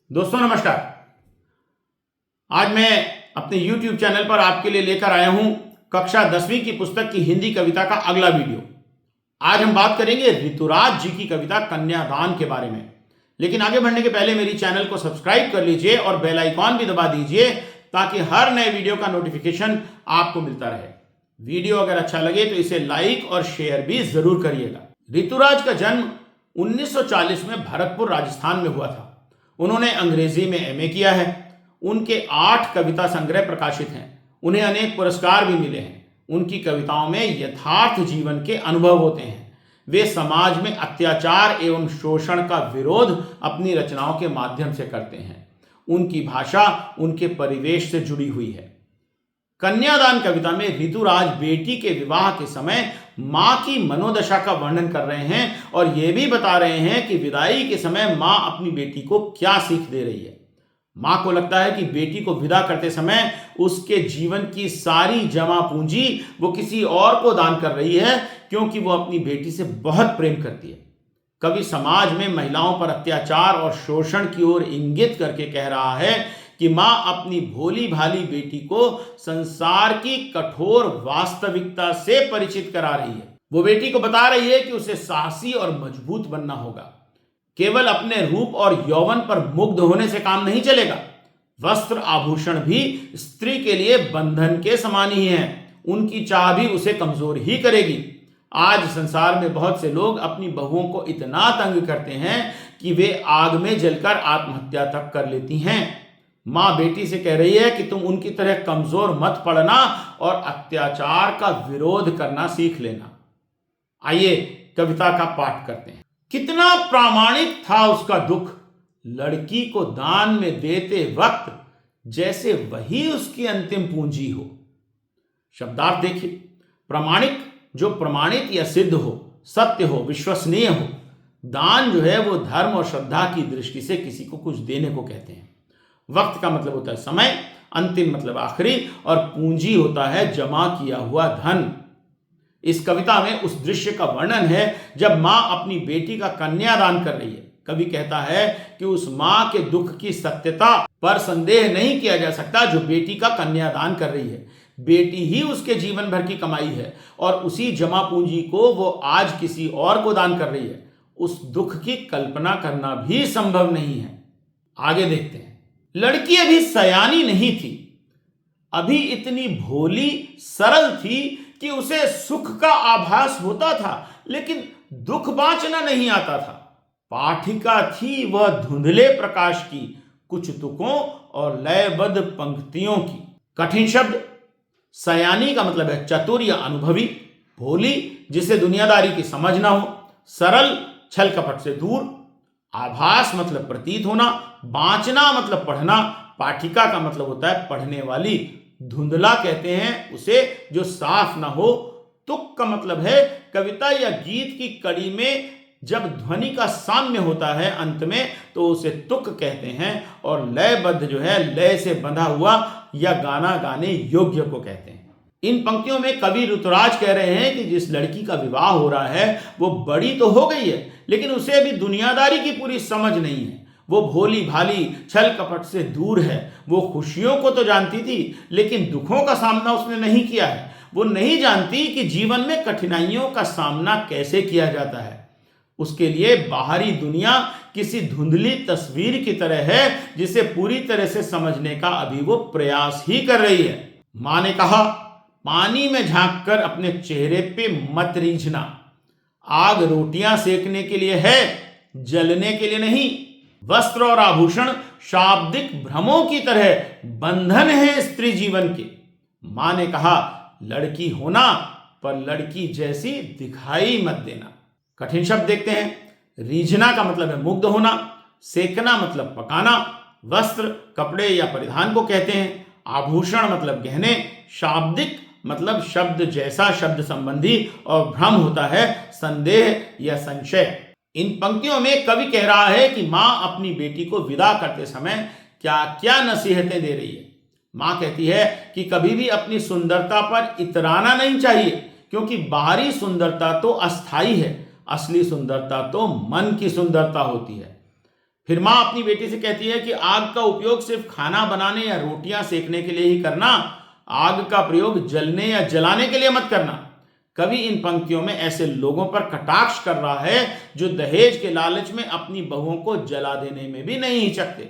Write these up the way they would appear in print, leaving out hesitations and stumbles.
दोस्तों नमस्कार। आज मैं अपने YouTube चैनल पर आपके लिए लेकर आया हूं कक्षा 10वीं की पुस्तक की हिंदी कविता का अगला वीडियो। आज हम बात करेंगे ऋतुराज जी की कविता कन्यादान के बारे में। लेकिन आगे बढ़ने के पहले मेरी चैनल को सब्सक्राइब कर लीजिए और बेल आइकॉन भी दबा दीजिए ताकि हर नए वीडियो का नोटिफिकेशन आपको मिलता रहे। वीडियो अगर अच्छा लगे तो इसे लाइक और शेयर भी जरूर करिएगा। ऋतुराज का जन्म 1940 में भरतपुर राजस्थान में हुआ था। उन्होंने अंग्रेजी में एमए किया है। उनके 8 कविता संग्रह प्रकाशित हैं। उन्हें अनेक पुरस्कार भी मिले हैं। उनकी कविताओं में यथार्थ जीवन के अनुभव होते हैं। वे समाज में अत्याचार एवं शोषण का विरोध अपनी रचनाओं के माध्यम से करते हैं। उनकी भाषा उनके परिवेश से जुड़ी हुई है। कन्यादान कविता में ऋतुराज बेटी के विवाह के समय मां की मनोदशा का वर्णन कर रहे हैं और यह भी बता रहे हैं कि विदाई के समय मां अपनी बेटी को क्या सीख दे रही है। मां को लगता है कि बेटी को विदा करते समय उसके जीवन की सारी जमा पूंजी वो किसी और को दान कर रही है, क्योंकि वो अपनी बेटी से बहुत प्रेम करती है। कवि समाज में महिलाओं पर अत्याचार और शोषण की ओर इंगित करके कह रहा है कि मां अपनी भोली भाली बेटी को संसार की कठोर वास्तविकता से परिचित करा रही है। वो बेटी को बता रही है कि उसे साहसी और मजबूत बनना होगा। केवल अपने रूप और यौवन पर मुग्ध होने से काम नहीं चलेगा। वस्त्र आभूषण भी स्त्री के लिए बंधन के समान ही हैं। उनकी चाह भी उसे कमजोर ही करेगी। आज संसार में बहुत से लोग अपनी बहुओं को इतना तंग करते हैं कि वे आग में जलकर आत्महत्या तक कर लेती हैं। मां बेटी से कह रही है कि तुम उनकी तरह कमजोर मत पड़ना और अत्याचार का विरोध करना सीख लेना। आइए कविता का पाठ करते हैं। कितना प्रामाणिक था उसका दुख, लड़की को दान में देते वक्त जैसे वही उसकी अंतिम पूंजी हो। शब्दार्थ देखिए। प्रामाणिक जो प्रमाणित या सिद्ध हो, सत्य हो, विश्वसनीय हो। दान जो है वो धर्म और श्रद्धा की दृष्टि से किसी को कुछ देने को कहते हैं। वक्त का मतलब होता है समय, अंतिम मतलब आखिरी, और पूंजी होता है जमा किया हुआ धन। इस कविता में उस दृश्य का वर्णन है जब मां अपनी बेटी का कन्यादान कर रही है। कवि कहता है कि उस मां के दुख की सत्यता पर संदेह नहीं किया जा सकता जो बेटी का कन्यादान कर रही है। बेटी ही उसके जीवन भर की कमाई है और उसी जमा पूंजी को वो आज किसी और को दान कर रही है। उस दुख की कल्पना करना भी संभव नहीं है। आगे देखते हैं। लड़की अभी सयानी नहीं थी, अभी इतनी भोली सरल थी कि उसे सुख का आभास होता था, लेकिन दुख बांचना नहीं आता था। पाठिका थी वह धुंधले प्रकाश की, कुछ तुकों और लयबद्ध पंक्तियों की। कठिन शब्द। सयानी का मतलब है चतुर या अनुभवी। भोली जिसे दुनियादारी की समझ ना हो। सरल छल कपट से दूर। आभास मतलब प्रतीत होना। बांचना मतलब पढ़ना। पाठिका का मतलब होता है पढ़ने वाली। धुंधला कहते हैं उसे जो साफ ना हो। तुक का मतलब है कविता या गीत की कड़ी में जब ध्वनि का साम्य होता है अंत में तो उसे तुक कहते हैं। और लयबद्ध जो है लय से बंधा हुआ या गाना गाने योग्य को कहते हैं। इन पंक्तियों में कवि ऋतुराज कह रहे हैं कि जिस लड़की का विवाह हो रहा है वो बड़ी तो हो गई है, लेकिन उसे अभी दुनियादारी की पूरी समझ नहीं है। वो भोली भाली छल कपट से दूर है। वो खुशियों को तो जानती थी, लेकिन दुखों का सामना उसने नहीं किया है। वो नहीं जानती कि जीवन में कठिनाइयों का सामना कैसे किया जाता है। उसके लिए बाहरी दुनिया किसी धुंधली तस्वीर की तरह है जिसे पूरी तरह से समझने का अभी वो प्रयास ही कर रही है। मां ने कहा, पानी में झांककर अपने चेहरे पे मत रीझना। आग रोटियां सेकने के लिए है, जलने के लिए नहीं। वस्त्र और आभूषण शाब्दिक भ्रमों की तरह बंधन है स्त्री जीवन के। मां ने कहा, लड़की होना पर लड़की जैसी दिखाई मत देना। कठिन शब्द देखते हैं। रीझना का मतलब है मुग्ध होना। सेकना मतलब पकाना। वस्त्र कपड़े या परिधान को कहते हैं। आभूषण मतलब गहने। शाब्दिक मतलब शब्द जैसा, शब्द संबंधी। और भ्रम होता है संदेह या संशय। इन पंक्तियों में कवि कह रहा है कि मां अपनी बेटी को विदा करते समय क्या क्या नसीहतें दे रही है। मां कहती है कि कभी भी अपनी सुंदरता पर इतराना नहीं चाहिए, क्योंकि बाहरी सुंदरता तो अस्थाई है, असली सुंदरता तो मन की सुंदरता होती है। फिर मां अपनी बेटी से कहती है कि आग का उपयोग सिर्फ खाना बनाने या रोटियां सेकने के लिए ही करना, आग का प्रयोग जलने या जलाने के लिए मत करना। कवि इन पंक्तियों में ऐसे लोगों पर कटाक्ष कर रहा है जो दहेज के लालच में अपनी बहुओं को जला देने में भी नहीं हिचकते।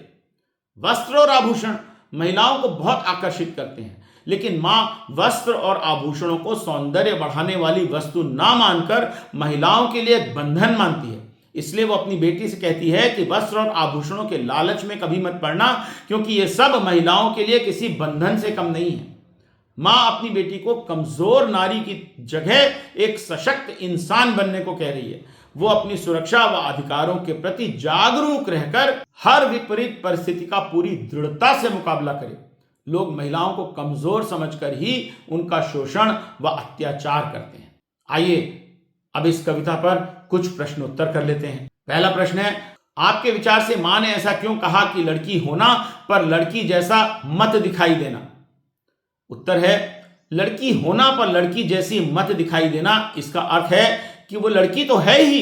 वस्त्र और आभूषण महिलाओं को बहुत आकर्षित करते हैं, लेकिन मां वस्त्र और आभूषणों को सौंदर्य बढ़ाने वाली वस्तु ना मानकर महिलाओं के लिए एक बंधन मानती है। इसलिए वो अपनी बेटी से कहती है कि वस्त्र और आभूषणों के लालच में कभी मत पड़ना, क्योंकि ये सब महिलाओं के लिए किसी बंधन से कम नहीं है। मां अपनी बेटी को कमजोर नारी की जगह एक सशक्त इंसान बनने को कह रही है। वो अपनी सुरक्षा व अधिकारों के प्रति जागरूक रहकर हर विपरीत परिस्थिति का पूरी दृढ़ता से मुकाबला करे। लोग महिलाओं को कमजोर समझकर ही उनका शोषण व अत्याचार करते हैं। आइए अब इस कविता पर कुछ प्रश्न उत्तर कर लेते हैं। पहला प्रश्न है, आपके विचार से मां ने ऐसा क्यों कहा कि लड़की होना पर लड़की जैसा मत दिखाई देना? उत्तर है, लड़की होना पर लड़की जैसी मत दिखाई देना, इसका अर्थ है कि वो लड़की तो है ही,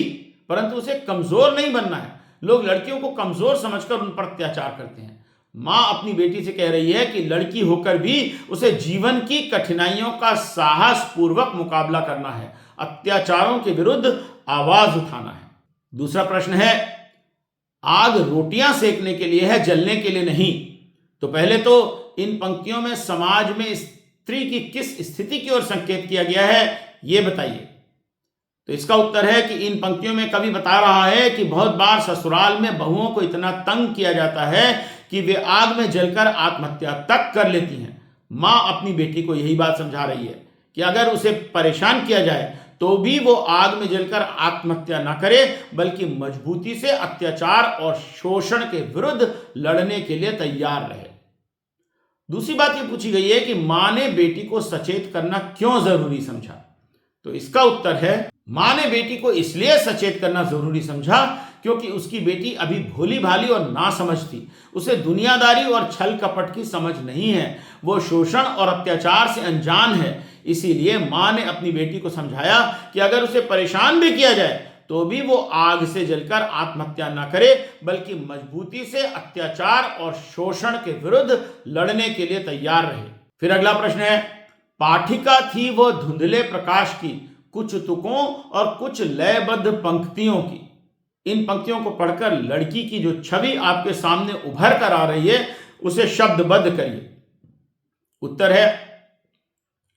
परंतु उसे कमजोर नहीं बनना है। लोग लड़कियों को कमजोर समझकर उन पर अत्याचार करते हैं। मां अपनी बेटी से कह रही है कि लड़की होकर भी उसे जीवन की कठिनाइयों का साहस पूर्वक मुकाबला करना है, अत्याचारों के विरुद्ध आवाज उठाना है। दूसरा प्रश्न है, आग रोटियां सेकने के लिए है, जलने के लिए नहीं। तो पहले तो इन पंक्तियों में समाज में स्त्री की किस स्थिति की ओर संकेत किया गया है, यह बताइए। तो इसका उत्तर है कि इन पंक्तियों में कवि बता रहा है कि बहुत बार ससुराल में बहुओं को इतना तंग किया जाता है कि वे आग में जलकर आत्महत्या तक कर लेती हैं। मां अपनी बेटी को यही बात समझा रही है कि अगर उसे परेशान किया जाए तो भी वो आग में जलकर आत्महत्या ना करे, बल्कि मजबूती से अत्याचार और शोषण के विरुद्ध लड़ने के लिए तैयार रहे। दूसरी बात ये पूछी गई है कि मां ने बेटी को सचेत करना क्यों जरूरी समझा? तो इसका उत्तर है, मां ने बेटी को इसलिए सचेत करना जरूरी समझा क्योंकि उसकी बेटी अभी भोली भाली और नासमझ थी। उसे दुनियादारी और छल कपट की समझ नहीं है, वो शोषण और अत्याचार से अनजान है। इसीलिए मां ने अपनी बेटी को समझाया कि अगर उसे परेशान भी किया जाए तो भी वो आग से जलकर आत्महत्या न करे, बल्कि मजबूती से अत्याचार और शोषण के विरुद्ध लड़ने के लिए तैयार रहे। फिर अगला प्रश्न है, पाठिका थी वो धुंधले प्रकाश की, कुछ तुकों और कुछ लयबद्ध पंक्तियों की। इन पंक्तियों को पढ़कर लड़की की जो छवि आपके सामने उभर कर आ रही है उसे शब्दबद्ध करिए। उत्तर है,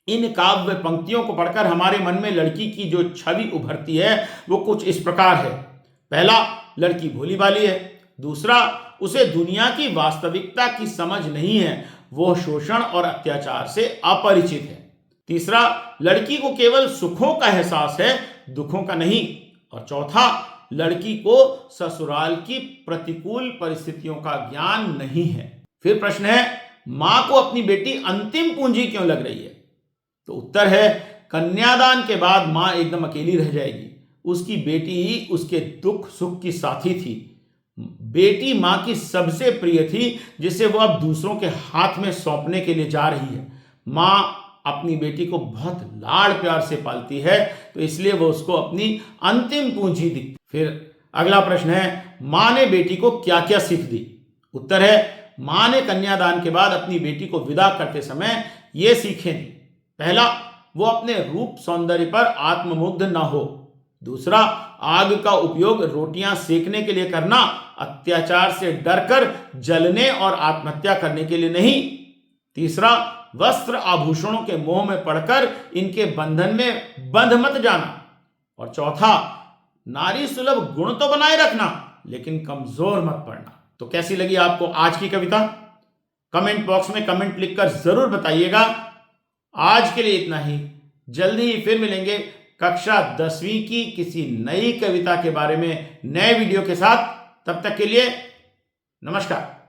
इन काव्य पंक्तियों को पढ़कर हमारे मन में लड़की की जो छवि उभरती है वो कुछ इस प्रकार है। पहला, लड़की भोली भाली है। दूसरा, उसे दुनिया की वास्तविकता की समझ नहीं है, वो शोषण और अत्याचार से अपरिचित है। तीसरा, लड़की को केवल सुखों का एहसास है, दुखों का नहीं। और चौथा, लड़की को ससुराल की प्रतिकूल परिस्थितियों का ज्ञान नहीं है। फिर प्रश्न है, मां को अपनी बेटी अंतिम पूंजी क्यों लग रही है? तो उत्तर है, कन्यादान के बाद मां एकदम अकेली रह जाएगी। उसकी बेटी ही उसके दुख सुख की साथी थी। बेटी मां की सबसे प्रिय थी, जिसे वो अब दूसरों के हाथ में सौंपने के लिए जा रही है। मां अपनी बेटी को बहुत लाड़ प्यार से पालती है, तो इसलिए वो उसको अपनी अंतिम पूंजी दिखती। फिर अगला प्रश्न है, मां ने बेटी को क्या क्या सीख दी? उत्तर है, मां ने कन्यादान के बाद अपनी बेटी को विदा करते समय ये सीखें दी। पहला, वो अपने रूप सौंदर्य पर आत्ममुग्ध न हो। दूसरा, आग का उपयोग रोटियां सेकने के लिए करना, अत्याचार से डरकर जलने और आत्महत्या करने के लिए नहीं। तीसरा, वस्त्र आभूषणों के मोह में पड़कर इनके बंधन में बंध मत जाना। और चौथा, नारी सुलभ गुण तो बनाए रखना, लेकिन कमजोर मत पड़ना। तो कैसी लगी आपको आज की कविता? कमेंट बॉक्स में कमेंट लिखकर जरूर बताइएगा। आज के लिए इतना ही। जल्दी ही फिर मिलेंगे कक्षा 10वीं की किसी नई कविता के बारे में नए वीडियो के साथ। तब तक के लिए नमस्कार।